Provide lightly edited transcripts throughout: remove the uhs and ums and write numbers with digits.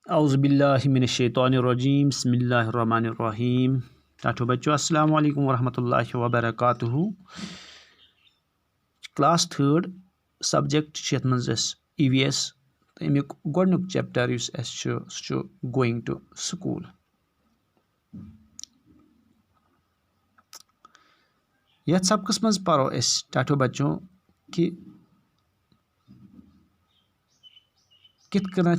औज़ुबिल्लाहि मिनश्शैतानिर्रजीम बिस्मिल्लाहिर्रहमानिर्रहीम। टाठो बच्चों अस्सलाम वालेकुम वरहमतुल्लाहि वबरकातुहू। क्लास 3 सब्जेक्ट यथ मज EVS अमिक गोडनुक चैप्टर गोइंग टू स्कूल। यथ सबकस मज परो टाठो बच्चों कि कित कना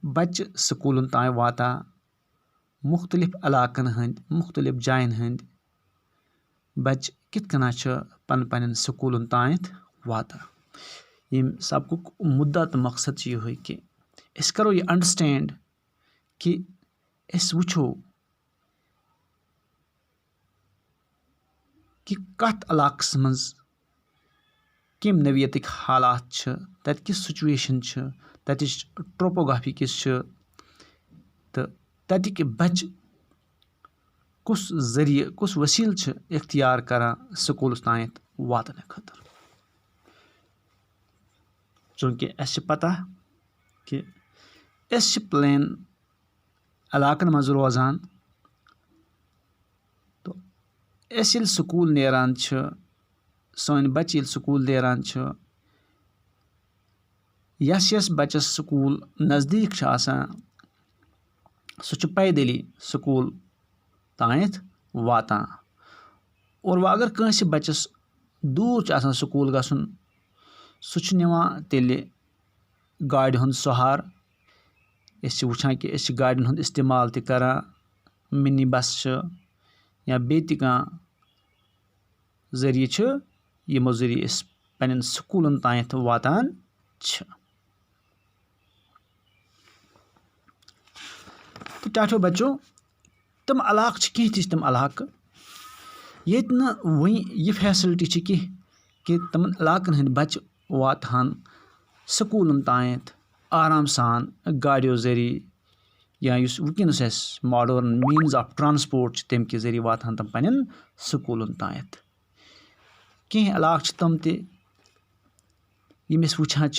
बच्चे स्कूलन ताई वाता मुख्तलिफ इलाकन हंद मुख्तलिफ जायन हंद बच्चे कित कना पन पन स्कूलन तायत वाता। यम सबक मुद्दा तो मकसद यह कि अस करो ये अंडरस्टैंड कि अस वुचो कि कत इलाकस मज कम नवियतिक हालात तत किस सिचुएशन ततिच ट्रोपोग्राफी किस तो ततिक बच्चे कुस जरिए कुस वसील इख्तियार करान स्कूलस तायत वातन खतर। चूँकि अस पता कि अस प्लेन इलाकन मज रोजान तो अस ये स्कूल नेरान सन बच्चे ये स्कूल नेरान यस बच्चस स्कूल नज़दीक सह पैदली स्कूल तायत वातान। और वह अगर कंस बच्चस दूर स्कूल गसन सह निवान तेल गाड़ी हुंद सहार। अस वुचान कि अस गाड़ियन हुंद इस्तेमाल त करान मिनी बस या बेति कह जरिए यमो जरिए अस पन्न स्कूलन तायत वातान। तो टाठो बच्चों तम इलाक कह तम इलाक ये वही यह फैसिलिटी कि तम इलाकन हंद बच्चे वातहान स्कूलन तायत आराम सान गाड़ियों जरिए या वनकस मॉडर्न मीन्स ऑफ ट्रांसपोर्ट तम के जरिए वातहान तम पन्न स्कूलन तायत। कह इलाक तम यम वुचान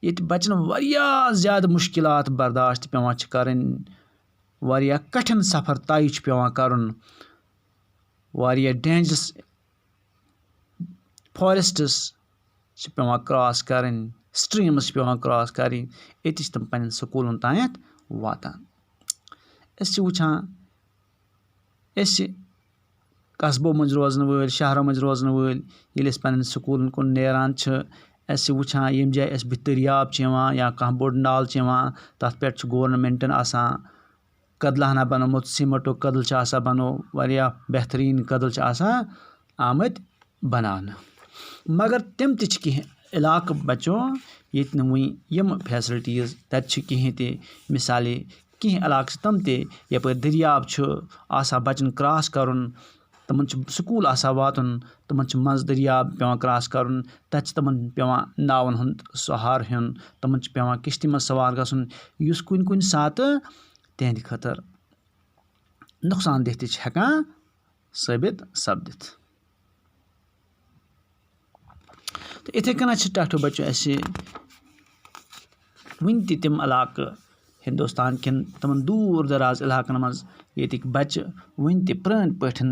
ये बच्चन वारिया ज़्यादा मुश्किलात बर्दाश्त पेवान करन वारिया कठिन सफ़र तय पेवान करन वारिया डेंजरस फॉरेस्ट्स पेवान क्रॉस करन स्ट्रीम्स पेवान क्रॉस करन ये तम पन्न स्कूलन तायत वातान। अस वुचान अस कस्बों मज रोजन वल शहरों मज रोजन वल ये पन्न स्कूलन कुन नेरान अस वुचान यम जाय अस बुत दरियाब या कह बोड़ नाल तथ पे गवर्नमेंटन आसान कदलहना बनोमुत सीमेंटो कदल बनो वारिया बेहतरीन कदल आमत बनाना। मगर तम कह इलाक बच्चों ये वही यम फैसिलिटीज़ तत कहें ते मिसाले कह इलाक तम यप दरियाब बच्चन क्रॉस करन तमन स्कूल वातन तमन मज दरियाब पेवान क्रॉस करन तत तमन पेवान नावन हुंद सहार हेन तमन पेवान किश्ती मज सवार गसन युस कुन कुन सात तेहंद खतर नुकसान देह हेकान साबित सपदित। तो इथे कना टाठो बच्चों अस वन तम इलाक हिंदुस्तान कन तमन दूर दराज इलाकन मज ये बच्चे वन प्रान पठन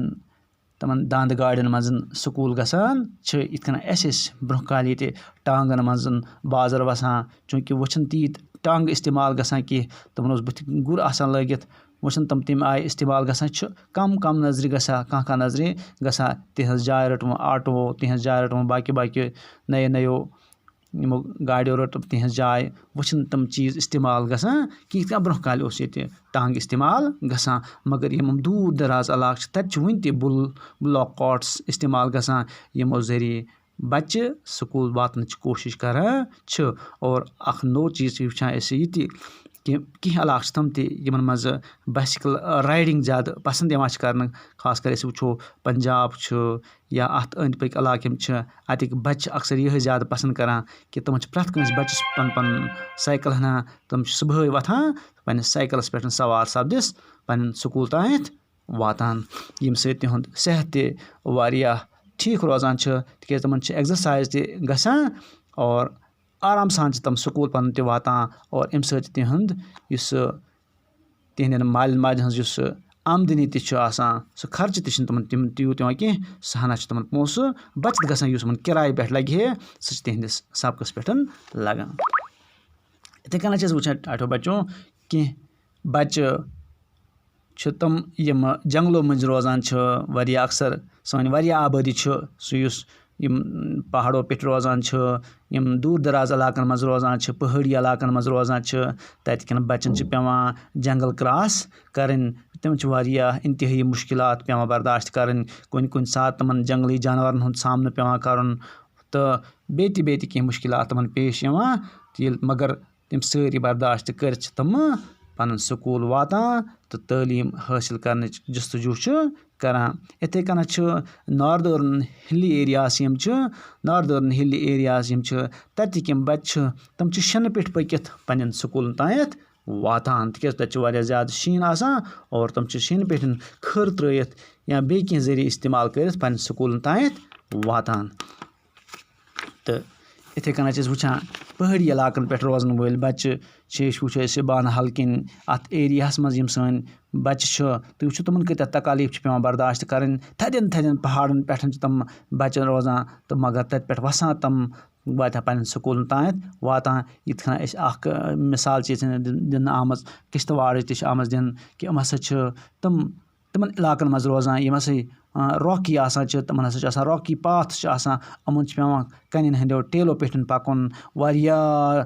तमन दांद गाड़ियन मज स्कूल गसान इत कन अस ब्रोह काल ये टांगन मज बाजर वसान चूँकि वह तीत टांग इस्तेमाल गसान कह तमन बुथ गुर आसान लगित वह तम आय इस्तेमाल गसान कम कम नजर गसा कह नजर गसा तिहज जाय रटव ऑटो तिहज जाय रटव बाकी नयो नयो यमो गाड़ियों रट तिहज जाय वह तम चीज़ इस्तेमाल गसान कि ब्रोह काल ये टांग इस्तेमाल गसान। मगर यम दूर दराज इलाक तत वन ब्लॉक कॉट्स इस्तेमाल गसान यमो जरिए बच्चे स्कूल वातन कोशिश करान। और अख नो चीज़ वुचान अस ये कि कह इलाक तम यमन मज बाइसिकल राइडिंग ज़्यादा पसंद कर खास कर वो पंजाब या अत अंद पक इलाक अतिक बच्चे अक्सर यह ज़्यादा पसंद करान कि तम प्रथ कंस बच्चस पन पन साइकिल हना तम सुबह वथान पन्नस साइकिलस पे सवार सपदिस पन्न स्कूल तायत वातान यम तिहुंद सेहत वारिया ठीक रोजान तिक तमन एक्सरसाइज गसान और آرام سان چھِ تِم سکوٗل پَنُن تہِ واتان اور اَمہِ سۭتۍ تِہُنٛد یُس تِہنٛدٮ۪ن مالٮ۪ن ماجٮ۪ن ہٕنٛز یُس آمدٔنی تہِ چھُ آسان سُہ خرچہِ تہِ چھِنہٕ تِمَن تیوٗت یِوان کینٛہہ سُہ ہنا چھُ تِمَن پونٛسہٕ بَچت گژھان یُس یِمَن کِراے پٮ۪ٹھ لَگہِ ہے سُہ چھِ تِہنٛدِس سبقَس پٮ۪ٹھ لَگان. یِتھَے کٔنۍ چھِ أسۍ وٕچھان ٹاٹھو بَچو کینٛہہ بَچہٕ چھِ تِم یِم جنٛگلو مٔنٛزۍ روزان چھِ واریاہ اَکثر سٲنۍ واریاہ آبٲدی چھِ سُہ یُس یِم پہاڑو پیٚٹھۍ روزان چھِ یِم دوٗر دراز علاقَن منٛز روزان چھِ پہٲڑی علاقَن منٛز روزان چھِ تَتہِ کٮ۪ن بَچَن چھِ پٮ۪وان جنٛگل کرٛاس کَرٕنۍ تِمَن چھِ واریاہ اِنتہٲیی مُشکلات پٮ۪وان برداشت کَرٕنۍ کُنہِ ساتہٕ تِمَن جنٛگلی جانوَرَن ہُنٛد سامنہٕ پٮ۪وان کَرُن تہٕ بیٚیہِ تہِ کینٛہہ مُشکلات تِمَن پیش یِوان ییٚلہِ مگر تِم سٲری برداشت کٔرِتھ چھِ تِم پَنُن سکوٗل واتان تہٕ تعلیٖم حٲصِل کَرنٕچ جستجوٗ چھِ کَران. یِتھَے کٔنَتھ چھُ ناردٲرٕن ہِلی ایریاز یِم چھِ تَتِکۍ یِم بَچہِ چھِ تِم چھِ شِنہٕ پٮ۪ٹھ پٔکِتھ پنٛنٮ۪ن سکوٗلَن تانٮ۪تھ واتان تِکیٛازِ تَتہِ چھُ واریاہ زیادٕ شیٖن آسان اور تِم چھِ شیٖنہٕ پٮ۪ٹھ کھٕر ترٛٲیِتھ یا بیٚیہِ کینٛہہ ذٔریعہٕ استعمال کٔرِتھ پنٛنٮ۪ن سکوٗلَن تانٮ۪تھ واتان. تہٕ یِتھَے کٔنۍ چھِ أسۍ وٕچھان پہٲڑی علاقَن پٮ۪ٹھ روزَن وٲلۍ بَچہِ چھِ أسۍ وٕچھو أسۍ بانہال کِنۍ اَتھ ایریاہَس منٛز یِم سٲنۍ بَچہِ چھِ تُہۍ وٕچھِو تِمَن کۭتیاہ تکالیٖف چھِ پٮ۪وان برداشت کَرٕنۍ تھدٮ۪ن پہاڑَن پٮ۪ٹھ چھِ تِم بَچہِ روزان تہٕ مگر تَتہِ پٮ۪ٹھ وَسان تِم واتان پنٛنٮ۪ن سکوٗلَن تانٮ۪تھ واتان. یِتھ کٔنۍ أسۍ اَکھ مِثال چھِ ییٚتہِ دِنہٕ آمٕژ کِشتواڑٕچ تہِ چھِ آمٕژ دِنہٕ کہِ یِم ہَسا چھِ تِمَن علاقَن منٛز روزان یِم ہَسا راکی آسان چھِ تِمَن ہَسا چھِ آسان راکی پاتھ چھِ آسان یِمَن چھِ پٮ۪وان کَنٮ۪ن ہٕنٛدیو ٹیلو پٮ۪ٹھ پَکُن واریاہ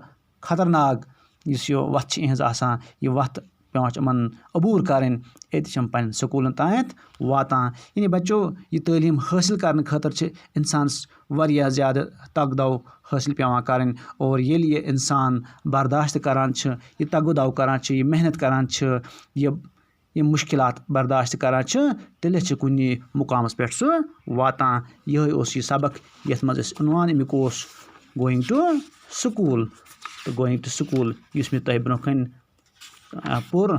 خطرناک یُس یہِ وَتھ چھِ یِہٕنٛز آسان یہِ وَتھ پٮ۪وان چھِ یِمَن عبوٗر کَرٕنۍ أتی چھِ یِم پنٛنٮ۪ن سکوٗلَن تانٮ۪تھ واتان. یعنی بَچو یہِ تعلیٖم حٲصِل کَرنہٕ خٲطرٕ چھِ اِنسانَس واریاہ زیادٕ تَگہٕ دو حٲصِل پٮ۪وان کَرٕنۍ اور ییٚلہِ یہِ اِنسان برداشت کَران چھِ یہِ تَگہٕ دو کَران چھِ یہِ محنت کَران چھِ یِم مُشکلات برداشت کَران چھِ تیٚلہِ چھِ کُنہِ مُقامَس پٮ۪ٹھ سُہ واتان. یِہوٚے اوس یہِ سبق یَتھ منٛز أسۍ عنوان اَمیُک اوس گویِنٛگ ٹُو سکوٗل تہٕ گویِنٛگ ٹُو سکوٗل یُس مےٚ تۄہہِ برونٛہہ کَنہِ پوٚر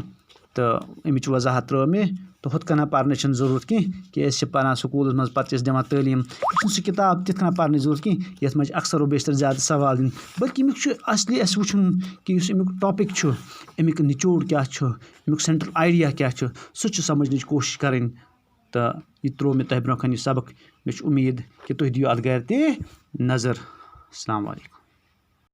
تہٕ اَمِچ وضاحت ترٛٲو مےٚ تہٕ ہُتھ کٔنۍ پَرنٕچ چھِنہٕ ضروٗرت کینٛہہ کہِ أسۍ چھِ پَران سکوٗلَس منٛز پَتہٕ چھِ أسۍ دِوان تعلیٖم یہِ چھِنہٕ سُہ کِتاب تِتھ کٔنۍ پَرنٕچ ضروٗرت کینٛہہ یَتھ منٛز چھِ اَکثر و بیشتر زیادٕ سوال دِنۍ بٔلکہِ اَمیُک چھُ اَصلی اَسہِ وٕچھُن کہِ یُس اَمیُک ٹاپِک چھُ اَمیُک نِچوڑ کیٛاہ چھُ اَمیُک سٮ۪نٹرٛل آیڈیا کیٛاہ چھُ سُہ چھُ سَمجھنٕچ کوٗشِش کَرٕنۍ تہٕ یہِ ترٛوو مےٚ تۄہہِ برونٛہہ کَنہِ یہِ سبق مےٚ چھُ اُمید کہِ تُہۍ دِیِو اَتھ گَرِ تہِ نظر. السلام علیکُم.